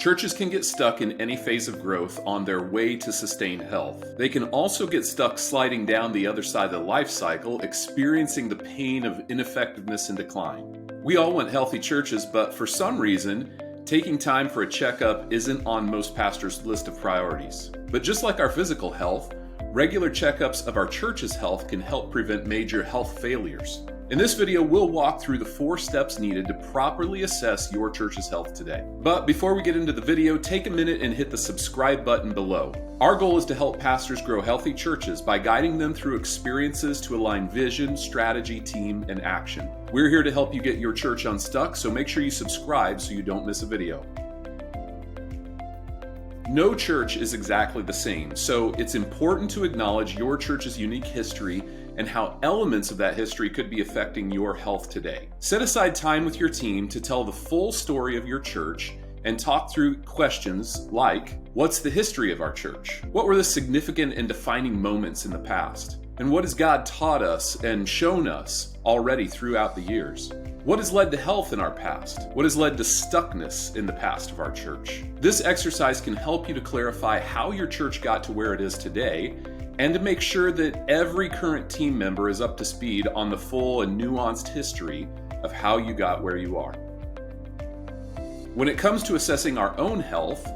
Churches can get stuck in any phase of growth on their way to sustained health. They can also get stuck sliding down the other side of the life cycle, experiencing the pain of ineffectiveness and decline. We all want healthy churches, but for some reason, taking time for a checkup isn't on most pastors' list of priorities. But just like our physical health, regular checkups of our church's health can help prevent major health failures. In this video, we'll walk through the 4 steps needed to properly assess your church's health today. But before we get into the video, take a minute and hit the subscribe button below. Our goal is to help pastors grow healthy churches by guiding them through experiences to align vision, strategy, team, and action. We're here to help you get your church unstuck, so make sure you subscribe so you don't miss a video. No church is exactly the same, so it's important to acknowledge your church's unique history and how elements of that history could be affecting your health today. Set aside time with your team to tell the full story of your church and talk through questions like, what's the history of our church? What were the significant and defining moments in the past? And what has God taught us and shown us already throughout the years? What has led to health in our past? What has led to stuckness in the past of our church? This exercise can help you to clarify how your church got to where it is today and to make sure that every current team member is up to speed on the full and nuanced history of how you got where you are. When it comes to assessing our own health,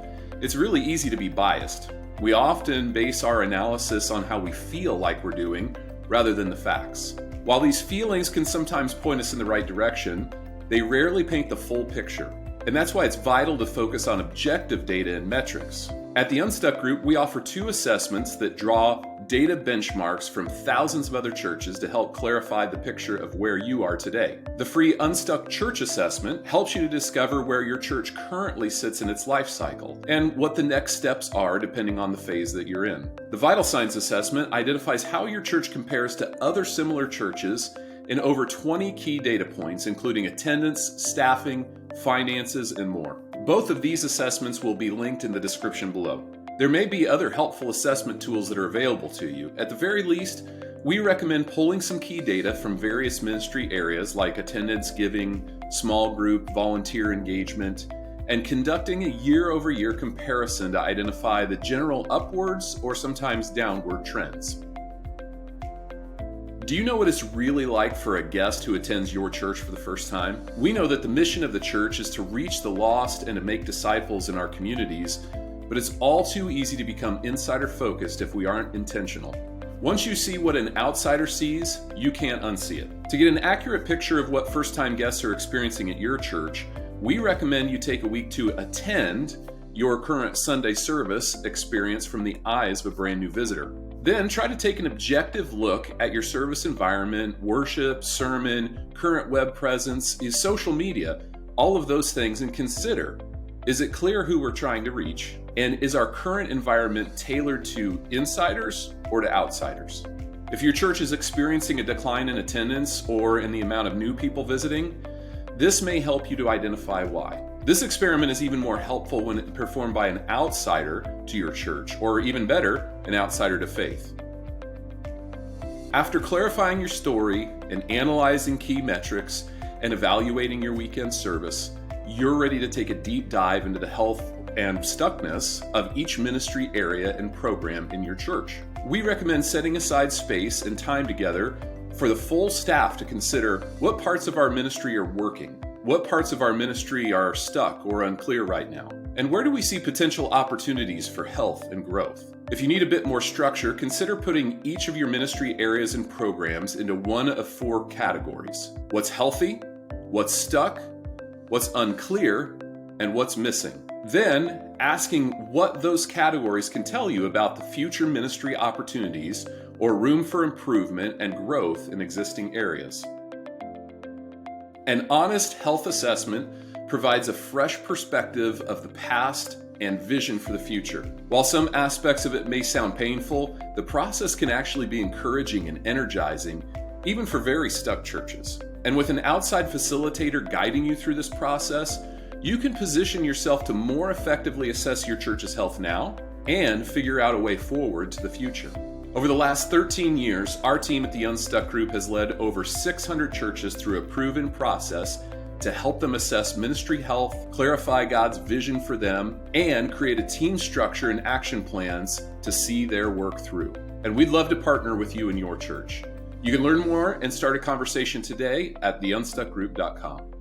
it's really easy to be biased. We often base our analysis on how we feel like we're doing rather than the facts. While these feelings can sometimes point us in the right direction, they rarely paint the full picture. And that's why it's vital to focus on objective data and metrics. At the Unstuck Group, we offer 2 assessments that draw data benchmarks from thousands of other churches to help clarify the picture of where you are today. The free Unstuck Church Assessment helps you to discover where your church currently sits in its life cycle and what the next steps are depending on the phase that you're in. The Vital Signs Assessment identifies how your church compares to other similar churches in over 20 key data points, including attendance, staffing, finances, and more. Both of these assessments will be linked in the description below. There may be other helpful assessment tools that are available to you. At the very least, we recommend pulling some key data from various ministry areas like attendance, giving, small group, volunteer engagement, and conducting a year-over-year comparison to identify the general upwards or sometimes downward trends. Do you know what it's really like for a guest who attends your church for the first time? We know that the mission of the church is to reach the lost and to make disciples in our communities, but it's all too easy to become insider-focused if we aren't intentional. Once you see what an outsider sees, you can't unsee it. To get an accurate picture of what first-time guests are experiencing at your church, we recommend you take a week to attend your current Sunday service experience from the eyes of a brand new visitor. Then try to take an objective look at your service environment, worship, sermon, current web presence, social media, all of those things, and consider, is it clear who we're trying to reach? And is our current environment tailored to insiders or to outsiders? If your church is experiencing a decline in attendance or in the amount of new people visiting, this may help you to identify why. This experiment is even more helpful when it's performed by an outsider to your church, or even better, an outsider to faith. After clarifying your story and analyzing key metrics and evaluating your weekend service, you're ready to take a deep dive into the health and stuckness of each ministry area and program in your church. We recommend setting aside space and time together for the full staff to consider what parts of our ministry are working, what parts of our ministry are stuck or unclear right now, and where do we see potential opportunities for health and growth. If you need a bit more structure, consider putting each of your ministry areas and programs into one of 4 categories: what's healthy, what's stuck, what's unclear, and what's missing. Then asking what those categories can tell you about the future ministry opportunities or room for improvement and growth in existing areas. An honest health assessment provides a fresh perspective of the past and vision for the future. While some aspects of it may sound painful, the process can actually be encouraging and energizing, even for very stuck churches. And with an outside facilitator guiding you through this process, you can position yourself to more effectively assess your church's health now and figure out a way forward to the future. Over the last 13 years, our team at the Unstuck Group has led over 600 churches through a proven process to help them assess ministry health, clarify God's vision for them, and create a team structure and action plans to see their work through. And we'd love to partner with you in your church. You can learn more and start a conversation today at theunstuckgroup.com.